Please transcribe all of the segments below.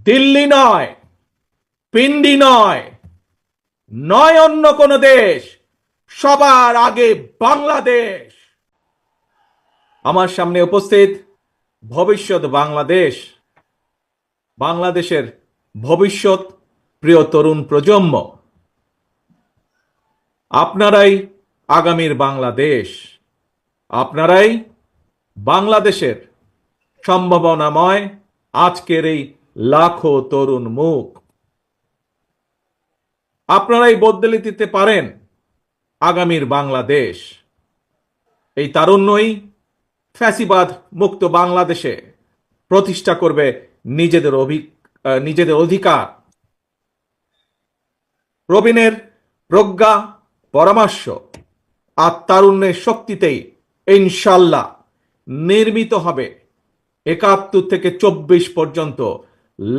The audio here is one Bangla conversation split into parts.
দিল্লি নয়, পিন্ডি নয়, নয় অন্য কোন দেশ, সবার আগে বাংলাদেশ। আমার সামনে উপস্থিত ভবিষ্যৎ বাংলাদেশ, বাংলাদেশের ভবিষ্যৎ প্রিয় তরুণ প্রজন্ম, আপনারাই আগামীর বাংলাদেশ। আপনারাই বাংলাদেশের সম্ভাবনাময় আজকের এই লাখো তরুণ মুখ। আপনারাই বদলে দিতে পারেন আগামীর বাংলাদেশ। এই তারুণ্যই ফ্যাসিবাদ মুক্ত বাংলাদেশে প্রতিষ্ঠা করবে নিজেদের অধিকার। প্রবীণের প্রজ্ঞা, পরামর্শ আর তারুণ্যের শক্তিতেই ইনশাল্লাহ নির্মিত হবে ৭১ থেকে ২৪ পর্যন্ত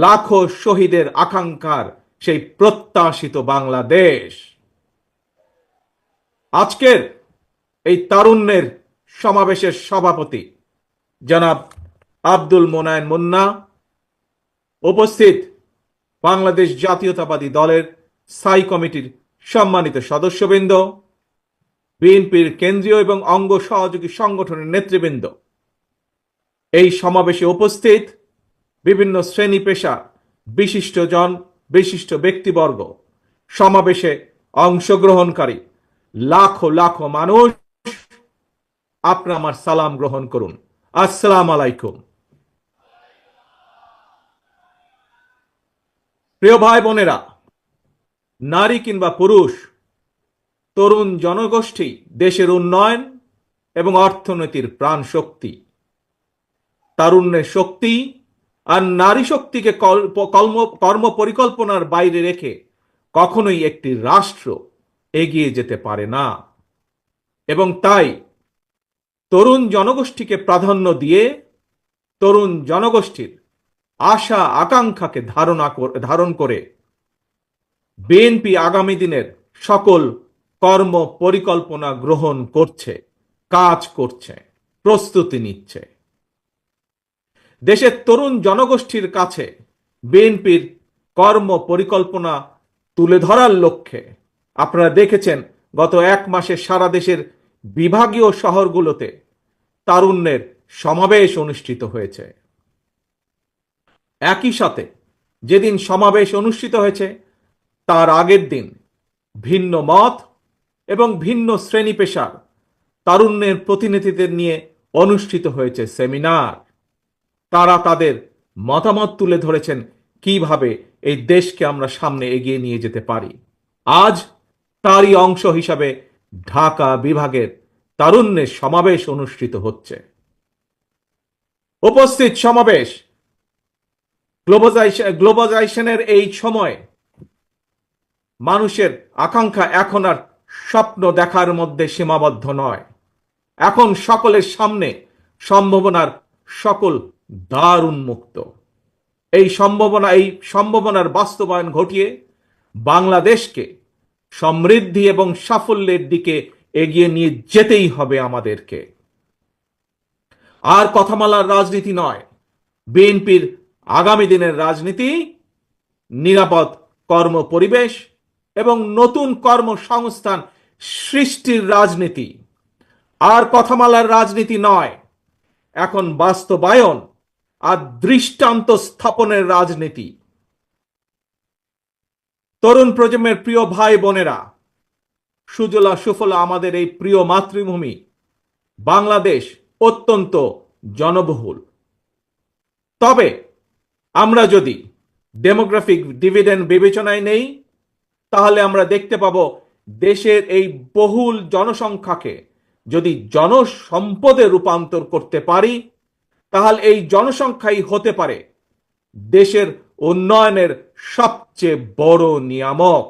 লাখো শহীদের আকাঙ্ক্ষার সেই প্রত্যাশিত বাংলাদেশ। আজকের এই তারুণ্যের সমাবেশের সভাপতি জনাব আব্দুল মোনায়েন মুন্না, উপস্থিত বাংলাদেশ জাতীয়তাবাদী দলের স্থায়ী কমিটির সম্মানিত সদস্যবৃন্দ, বিএনপির কেন্দ্রীয় এবং অঙ্গ সহযোগী সংগঠনের নেতৃবৃন্দ, এই সমাবেশে উপস্থিত বিভিন্ন শ্রেণী পেশা বিশিষ্টজন, বিশিষ্ট ব্যক্তিবর্গ, সমাবেশে অংশগ্রহণকারী লাখো লাখো মানুষ, আপনারা আমার সালাম গ্রহণ করুন। আসসালামু আলাইকুম। প্রিয় ভাই বোনেরা, নারী কিংবা পুরুষ, তরুণ জনগোষ্ঠী দেশের উন্নয়ন এবং অর্থনীতির প্রাণ শক্তি। তারুণ্যের শক্তি আর নারী শক্তিকে কর্ম পরিকল্পনার বাইরে রেখে কখনোই একটি রাষ্ট্র এগিয়ে যেতে পারে না। এবং তাই তরুণ জনগোষ্ঠীকে প্রাধান্য দিয়ে তরুণ জনগোষ্ঠীর আশা আকাঙ্ক্ষাকে ধারণ করে বিএনপি আগামী দিনের সকল কর্ম পরিকল্পনা গ্রহণ করছে, কাজ করছে, প্রস্তুতি নিচ্ছে। দেশের তরুণ জনগোষ্ঠীর কাছে বিএনপির কর্ম পরিকল্পনা তুলে ধরার লক্ষ্যে আপনারা দেখেছেন গত ১ মাসে সারা দেশের বিভাগীয় শহরগুলোতে তারুণ্যের সমাবেশ অনুষ্ঠিত হয়েছে। একই সাথে যেদিন সমাবেশ অনুষ্ঠিত হয়েছে তার আগের দিন ভিন্ন মত এবং ভিন্ন শ্রেণী পেশার তারুণ্যের প্রতিনিধিদের নিয়ে অনুষ্ঠিত হয়েছে সেমিনার। তারা তাদের মতামত তুলে ধরেছেন কিভাবে এই দেশকে আমরা সামনে এগিয়ে নিয়ে যেতে পারি। আজ তারই অংশ হিসাবে ঢাকা বিভাগের তারুণ্যের সমাবেশ অনুষ্ঠিত হচ্ছে। উপস্থিত সমাবেশ গ্লোবালাইজেশনের এই সময় মানুষের আকাঙ্ক্ষা এখন আর স্বপ্ন দেখার মধ্যে সীমাবদ্ধ নয়। এখন সকলের সামনে সম্ভাবনার সকল দ্বার উন্মুক্ত। এই সম্ভাবনার বাস্তবায়ন ঘটিয়ে বাংলাদেশকে সমৃদ্ধি এবং সাফল্যের দিকে এগিয়ে নিয়ে যেতেই হবে আমাদেরকে। আর কথামালার রাজনীতি নয়, বিএনপির আগামী দিনের রাজনীতি নিরাপদ কর্ম পরিবেশ এবং নতুন কর্মসংস্থান সৃষ্টির রাজনীতি। আর কথামালার রাজনীতি নয়, এখন বাস্তবায়ন আর দৃষ্টান্ত স্থাপনের রাজনীতি। তরুণ প্রজন্মের প্রিয় ভাই বোনেরা, সুজলা সুফলা আমাদের এই প্রিয় মাতৃভূমি বাংলাদেশ অত্যন্ত জনবহুল। তবে আমরা যদি ডেমোগ্রাফিক ডিভিডেন্ড বিবেচনায় নেই, তাহলে আমরা দেখতে পাব দেশের এই বহুল জনসংখ্যাকে যদি জনসম্পদে রূপান্তর করতে পারি, তাহলে এই জনসংখ্যাই হতে পারে দেশের উন্নয়নের সবচেয়ে বড় নিয়ামক।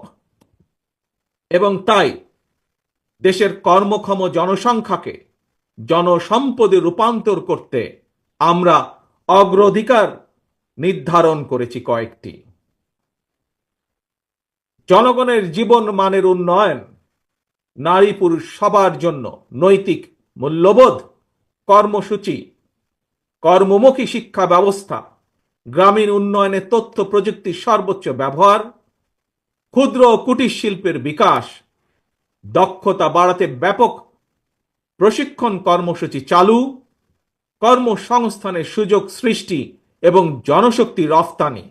এবং তাই দেশের কর্মক্ষম জনসংখ্যাকে জনসম্পদে রূপান্তর করতে আমরা অগ্রাধিকার নির্ধারণ করেছি কয়েকটি। জনগণের জীবন মানের উন্নয়ন, নারী পুরুষ সবার জন্য নৈতিক মূল্যবোধ কর্মসূচি, কর্মমুখী শিক্ষা ব্যবস্থা গ্রামীণ উন্নয়নে তথ্য প্রযুক্তির সর্বোচ্চ ব্যবহার, ক্ষুদ্র ও কুটির শিল্পের বিকাশ, দক্ষতা বাড়াতে ব্যাপক প্রশিক্ষণ কর্মসূচি চালু, কর্মসংস্থানের সুযোগ সৃষ্টি এবং জনশক্তি রফতানি,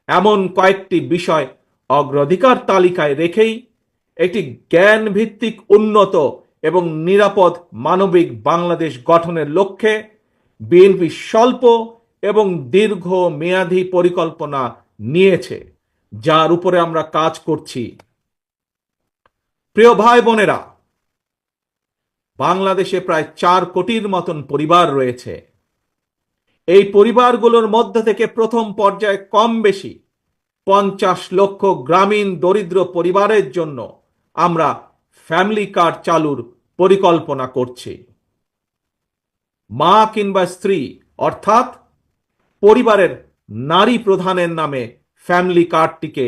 এমন কয়েকটি বিষয় অগ্রাধিকার তালিকায় রেখেই একটি জ্ঞান ভিত্তিক উন্নত এবং নিরাপদ মানবিক বাংলাদেশ গঠনের লক্ষ্যে বিএনপি স্বল্প এবং দীর্ঘ মেয়াদী পরিকল্পনা নিয়েছে, যার উপরে আমরা কাজ করছি। প্রিয় ভাই বোনেরা, বাংলাদেশে প্রায় 4 কোটির মতন পরিবার রয়েছে। এই পরিবারগুলোর মধ্য থেকে প্রথম পর্যায়ে কম বেশি 50 লক্ষ গ্রামীণ দরিদ্র পরিবারের জন্য আমরা ফ্যামিলি কার্ড চালুর পরিকল্পনা করছি। মা কিংবা স্ত্রী অর্থাৎ পরিবারের নারী প্রধানের নামে ফ্যামিলি কার্ডটিকে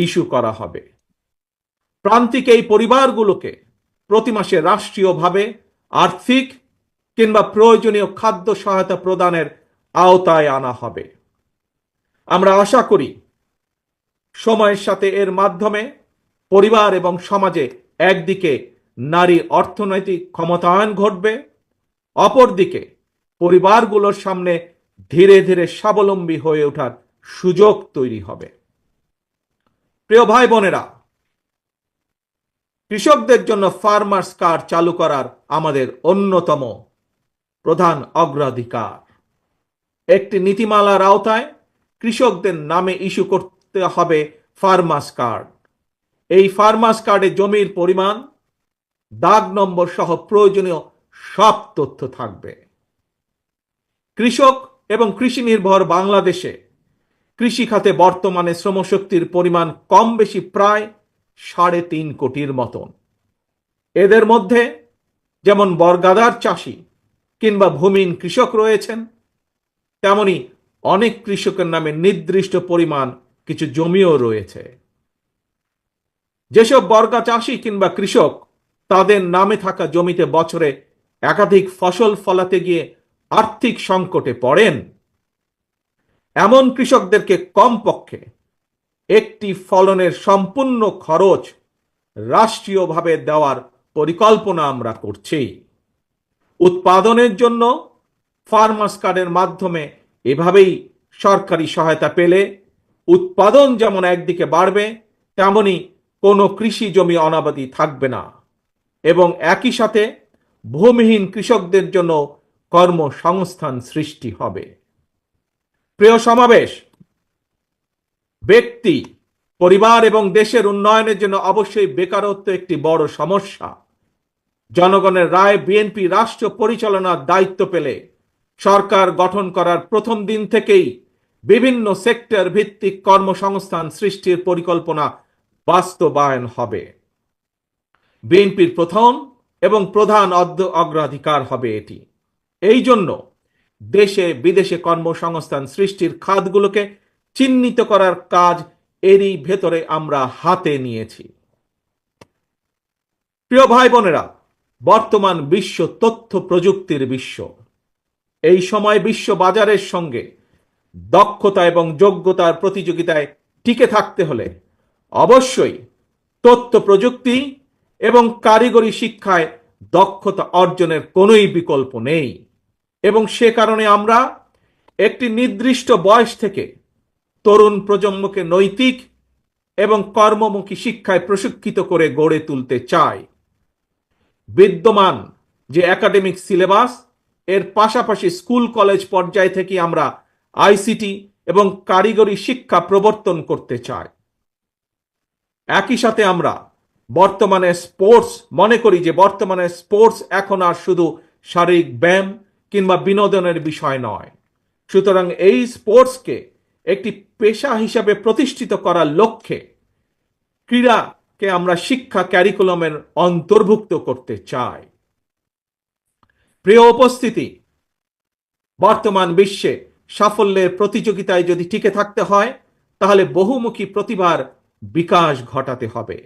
ইস্যু করা হবে। প্রান্তিক এই পরিবারগুলোকে প্রতি মাসে রাষ্ট্রীয়ভাবে আর্থিক কিংবা প্রয়োজনীয় খাদ্য সহায়তা প্রদানের আওতায় আনা হবে। আমরা আশা করি সময়ের সাথে এর মাধ্যমে পরিবার এবং সমাজে একদিকে নারী অর্থনৈতিক ক্ষমতায়ন ঘটবে, অপরদিকে পরিবারগুলোর সামনে ধীরে ধীরে স্বাবলম্বী হয়ে ওঠার সুযোগ তৈরি হবে। প্রিয় ভাই বোনেরা, কৃষকদের জন্য ফার্মার্স কার্ড চালু করার আমাদের অন্যতম প্রধান অগ্রাধিকার। একটি নীতিমালার আওতায় কৃষকদের নামে ইস্যু করতে হবে ফার্মার্স কার্ড। এই ফার্মার্স কার্ডে জমির পরিমাণ, দাগ নম্বর সহ প্রয়োজনীয় সব তথ্য থাকবে। কৃষক এবং কৃষি নির্ভর বাংলাদেশে কৃষি খাতে বর্তমানে শ্রমশক্তির পরিমাণ কম বেশি প্রায় 3.5 কোটির মতন। এদের মধ্যে যেমন বর্গাদার চাষি কিংবা ভূমিহীন কৃষক রয়েছেন, তেমনি অনেক কৃষকের নামে নির্দিষ্ট পরিমাণ কিছু জমিও রয়েছে। যেসব বর্গা চাষি কিংবা কৃষক তাদের নামে থাকা জমিতে বছরে একাধিক ফসল ফলাতে গিয়ে আর্থিক সংকটে পড়েন, এমন কৃষকদেরকে কমপক্ষে একটি ফলনের সম্পূর্ণ খরচ রাষ্ট্রীয়ভাবে দেওয়ার পরিকল্পনা আমরা করছি। উৎপাদনের জন্য ফার্মার্স কার্ডের মাধ্যমে এভাবেই সরকারি সহায়তা পেলে উৎপাদন যেমন একদিকে বাড়বে, তেমনি কোনো কৃষি জমি অনাবাদি থাকবে না এবং একই সাথে ভূমিহীন কৃষকদের জন্য কর্মসংস্থান সৃষ্টি হবে। প্রিয় সমাবেশ, ব্যক্তি, পরিবার এবং দেশের উন্নয়নের জন্য অবশ্যই বেকারত্ব একটি বড় সমস্যা। জনগণের রায় বিএনপি রাষ্ট্র পরিচালনার দায়িত্ব পেলে সরকার গঠন করার প্রথম দিন থেকেই বিভিন্ন সেক্টর ভিত্তিক কর্মসংস্থান সৃষ্টির পরিকল্পনা বাস্তবায়ন হবে। বিএনপির প্রথম এবং প্রধান অগ্রাধিকার হবে এটি। এই জন্য দেশে বিদেশে কর্মসংস্থান সৃষ্টির খাতগুলোকে চিহ্নিত করার কাজ এরই ভেতরে আমরা হাতে নিয়েছি। প্রিয় ভাই বোনেরা, বর্তমান বিশ্ব তথ্য প্রযুক্তির বিশ্ব। এই সময় বিশ্ব বাজারের সঙ্গে দক্ষতা এবং যোগ্যতার প্রতিযোগিতায় টিকে থাকতে হলে অবশ্যই তথ্য প্রযুক্তি এবং কারিগরি শিক্ষায় দক্ষতা অর্জনের কোনোই বিকল্প নেই এবং সে কারণে আমরা একটি নির্দিষ্ট বয়স থেকে তরুণ প্রজন্মকে নৈতিক এবং কর্মমুখী শিক্ষায় প্রশিক্ষিত করে গড়ে তুলতে চাই। বিদ্যমান যে একাডেমিক সিলেবাস, এর পাশাপাশি স্কুল কলেজ পর্যায় থেকে আমরা আইসিটি এবং কারিগরি শিক্ষা প্রবর্তন করতে চাই। একই সাথে আমরা বর্তমানে মনে করি যে বর্তমানে স্পোর্টস এখন আর শুধু শারীরিক ব্যায়াম কিংবা বিনোদনের বিষয় নয়। সুতরাং এই স্পোর্টসকে একটি পেশা হিসাবে প্রতিষ্ঠিত করার লক্ষ্যে ক্রীড়াকে আমরা শিক্ষা ক্যারিকুলামের অন্তর্ভুক্ত করতে চাই। প্রিয় উপস্থিতি, বর্তমান বিশ্বে সাফল্যের প্রতিযোগিতায় যদি টিকে থাকতে হয় তাহলে বহুমুখী প্রতিভার বিকাশ ঘটাতে হবে।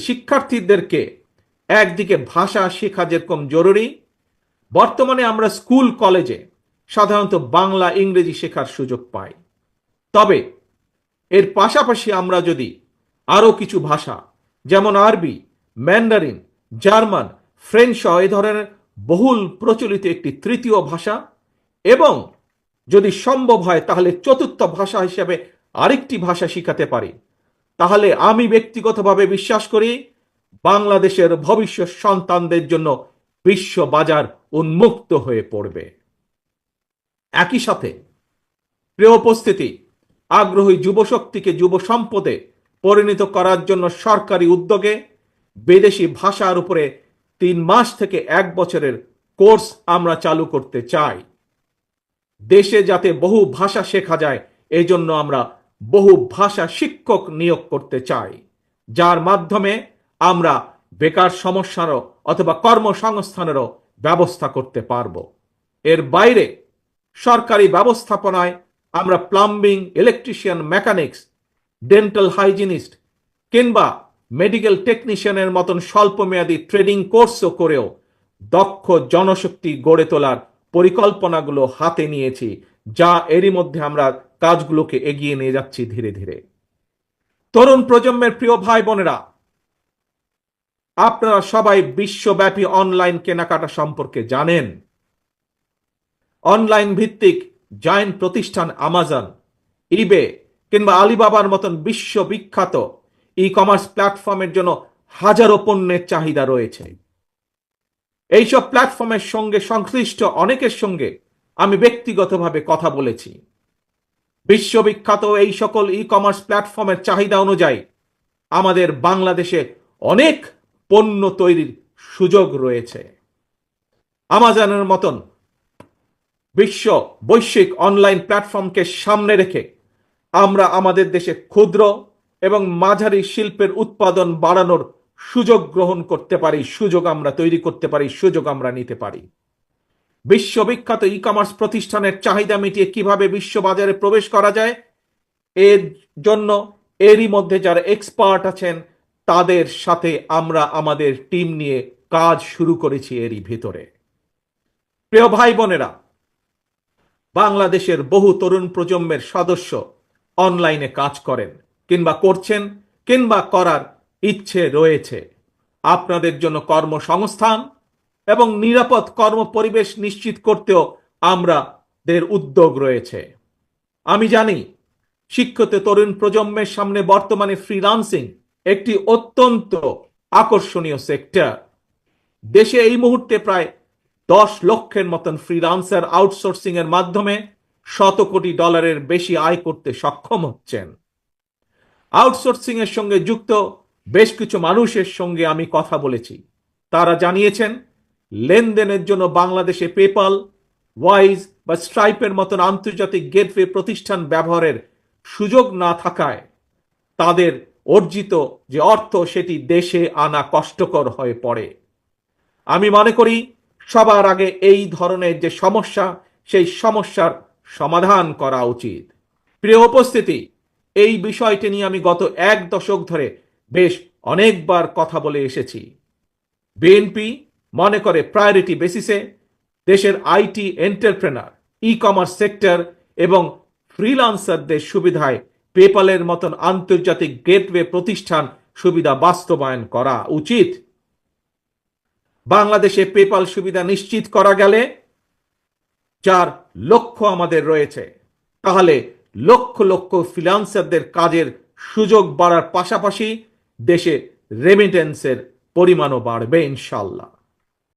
শিক্ষার্থীদেরকে একদিকে ভাষা শেখা যেরকম জরুরি, বর্তমানে আমরা স্কুল কলেজে সাধারণত বাংলা ইংরেজি শেখার সুযোগ পায়। তবে এর পাশাপাশি আমরা যদি আরও কিছু ভাষা যেমন আরবি, ম্যান্ডারিন, জার্মান, ফ্রেঞ্চ সহ এ ধরনের বহুল প্রচলিত একটি তৃতীয় ভাষা এবং যদি সম্ভব হয় তাহলে চতুর্থ ভাষা হিসেবে আরেকটি ভাষা শিখাতে পারি, তাহলে আমি ব্যক্তিগতভাবে বিশ্বাস করি বাংলাদেশের ভবিষ্যৎ সন্তানদের জন্য বিশ্ব বাজার উন্মুক্ত হয়ে পড়বে। একই সাথে প্রিয় উপস্থিতি, আগ্রহী যুবশক্তিকে যুব সম্পদে পরিণত করার জন্য সরকারি উদ্যোগে বিদেশি ভাষার উপরে 3 মাস থেকে 1 বছরের কোর্স আমরা চালু করতে চাই। দেশে যাতে বহু ভাষা শেখা যায় এই জন্য আমরা বহু ভাষা শিক্ষক নিয়োগ করতে চাই, যার মাধ্যমে আমরা বেকার সমস্যারও অথবা কর্মসংস্থানেরও ব্যবস্থা করতে পারব। এর বাইরে সরকারি ব্যবস্থাপনায় আমরা plumbing, electrician, mechanics, dental hygienist কিংবা মেডিকেল টেকনিশিয়ানের মতন স্বল্পমেয়াদী ট্রেনিং কোর্সও করেও দক্ষ জনশক্তি গড়ে তোলার পরিকল্পনাগুলো হাতে নিয়েছি, যা এরই মধ্যে আমরা কাজগুলোকে এগিয়ে নিয়ে যাচ্ছি ধীরে ধীরে। তরুণ প্রজন্মের প্রিয় ভাই বোনেরা, আপনারা সবাই বিশ্বব্যাপী অনলাইন কেনাকাটা সম্পর্কে জানেন। অনলাইন ভিত্তিক জায়ান্ট প্রতিষ্ঠান আমাজন, ইবে কিংবা আলিবাবার মতন বিশ্ববিখ্যাত ই কমার্স প্ল্যাটফর্মের জন্য হাজারো পণ্যের চাহিদা রয়েছে। এইসব প্ল্যাটফর্মের সঙ্গে সংশ্লিষ্ট অনেকের সঙ্গে আমি ব্যক্তিগতভাবে কথা বলেছি। বিশ্ববিখ্যাত এই সকল ই কমার্স প্ল্যাটফর্মের চাহিদা অনুযায়ী আমাদের বাংলাদেশে অনেক পণ্য তৈরির সুযোগ রয়েছে। আমাজনের মতন বৈশ্বিক অনলাইন প্ল্যাটফর্মকে সামনে রেখে আমরা আমাদের দেশে ক্ষুদ্র এবং মাঝারি শিল্পের উৎপাদন বাড়ানোর সুযোগ গ্রহণ করতে পারি, সুযোগ আমরা তৈরি করতে পারি, সুযোগ আমরা নিতে পারি। বিশ্ববিখ্যাত ই কমার্স প্রতিষ্ঠানের চাহিদা মিটিয়ে কিভাবে বিশ্ববাজারে প্রবেশ করা যায়, এর জন্য এরই মধ্যে যারা এক্সপার্ট আছেন তাদের সাথে আমরা আমাদের টিম নিয়ে কাজ শুরু করেছি এরই ভিতরে। প্রিয় ভাই বোনেরা, বাংলাদেশের বহু তরুণ প্রজন্মের সদস্য অনলাইনে কাজ করেন কিংবা করছেন কিংবা করার ইচ্ছে রয়েছে। আপনাদের জন্য কর্মসংস্থান এবং নিরাপদ কর্মপরিবেশ নিশ্চিত করতেও আমাদের উদ্যোগ রয়েছে। আমি জানি শিক্ষিত তরুণ প্রজন্মের সামনে বর্তমানে ফ্রিল্যান্সিং একটি অত্যন্ত আকর্ষণীয় সেক্টর। দেশে এই মুহূর্তে প্রায় 10 লক্ষের মতন ফ্রিল্যান্সার আউটসোর্সিং এর মাধ্যমে $100 কোটি বেশি আয় করতে সক্ষম হচ্ছেন। আউটসোর্সিং এর সঙ্গে যুক্ত বেশ কিছু মানুষের সঙ্গে আমি কথা বলেছি। তারা জানিয়েছেন লেনদেনের জন্য বাংলাদেশে পেপাল, ওয়াইজ বা স্ট্রাইপের মতন আন্তর্জাতিক গেটওয়ে প্রতিষ্ঠান ব্যবহারের সুযোগ না থাকায় তাদের অর্জিত যে অর্থ সেটি দেশে আনা কষ্টকর হয়ে পড়ে। আমি মনে করি সবার আগে এই ধরনের যে সমস্যা, সেই সমস্যার সমাধান করা উচিত। প্রিয় উপস্থিতি, এই বিষয়টি নিয়ে আমি গত 1 দশক ধরে বেশ অনেকবার কথা বলে এসেছি। বিএনপি মনে করে প্রায়োরিটি বেসিসে দেশের IT entrepreneur, e commerce sector এবং ফ্রিল্যান্সারদের সুবিধায় পেপালের মতন আন্তর্জাতিক গেটওয়ে প্রতিষ্ঠান সুবিধা বাস্তবায়ন করা উচিত। বাংলাদেশে পেপাল সুবিধা নিশ্চিত করা গেলে, যার লক্ষ্য আমাদের রয়েছে, তাহলে লক্ষ লক্ষ ফ্রিল্যান্সারদের কাজের সুযোগ বাড়ার পাশাপাশি দেশে রেমিটেন্সের পরিমাণও বাড়বে ইনশাআল্লাহ।